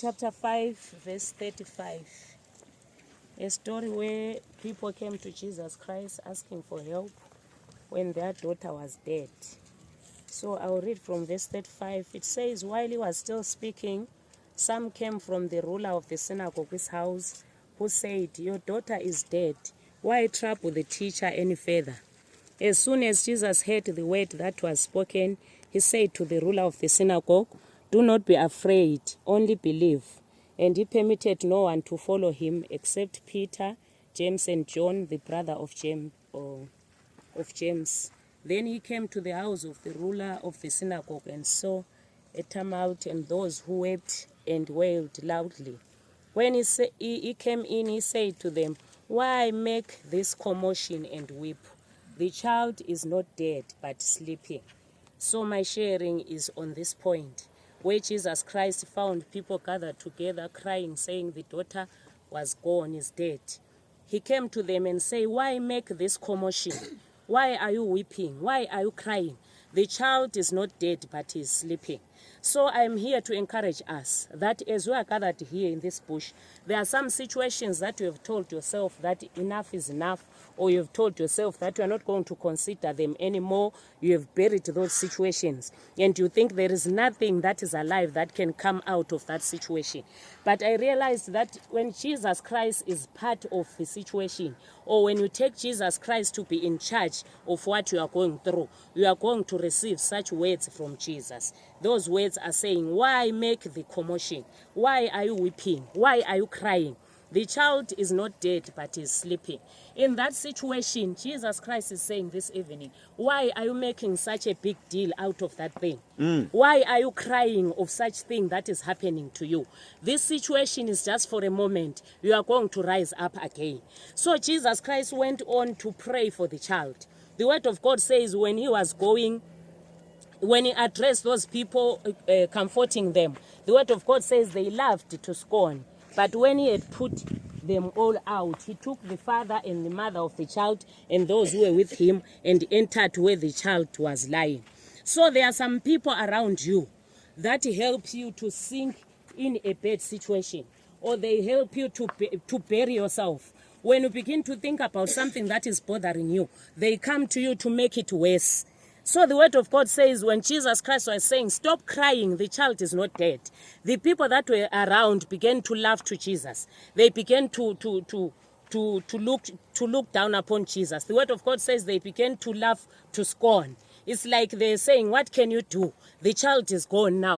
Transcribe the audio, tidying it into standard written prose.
chapter 5, verse 35. A story where people came to Jesus Christ asking for help when their daughter was dead. So I'll read from verse 35. It says, while he was still speaking, some came from the ruler of the synagogue's house, who said, your daughter is dead. Why trouble the teacher any further? As soon as Jesus heard the word that was spoken, he said to the ruler of the synagogue, do not be afraid, only believe. And he permitted no one to follow him except Peter, James, and John, the brother of James. Then he came to the house of the ruler of the synagogue and saw a tumult and those who wept and wailed loudly. When he came in, he said to them, why make this commotion and weep? The child is not dead, but sleeping. So my sharing is on this point, where Jesus Christ found people gathered together crying, saying the daughter was gone, is dead. He came to them and said, why make this commotion? Why are you weeping? Why are you crying? The child is not dead, but is sleeping. So I'm here to encourage us that as we are gathered here in this bush, there are some situations that you have told yourself that enough is enough, or you have told yourself that you are not going to consider them anymore. You have buried those situations, and you think there is nothing that is alive that can come out of that situation. But I realized that when Jesus Christ is part of the situation, or when you take Jesus Christ to be in charge of what you are going through, you are going to receive such words from Jesus. Those words are saying, why make the commotion? Why are you weeping? Why are you crying? The child is not dead, but is sleeping. In that situation, Jesus Christ is saying this evening, why are you making such a big deal out of that thing? Why are you crying of such thing that is happening to you? This situation is just for a moment. You are going to rise up again. So Jesus Christ went on to pray for the child. The word of God says when he was going, when he addressed those people, comforting them, the word of God says they laughed to scorn. But when he had put them all out, he took the father and the mother of the child and those who were with him and entered where the child was lying. So there are some people around you that help you to sink in a bad situation, or they help you to bury yourself. When you begin to think about something that is bothering you, they come to you to make it worse. So the word of God says when Jesus Christ was saying, stop crying, the child is not dead, the people that were around began to laugh to Jesus. They began to look down upon Jesus. The word of God says they began to laugh to scorn. It's like they're saying, what can you do? The child is gone now.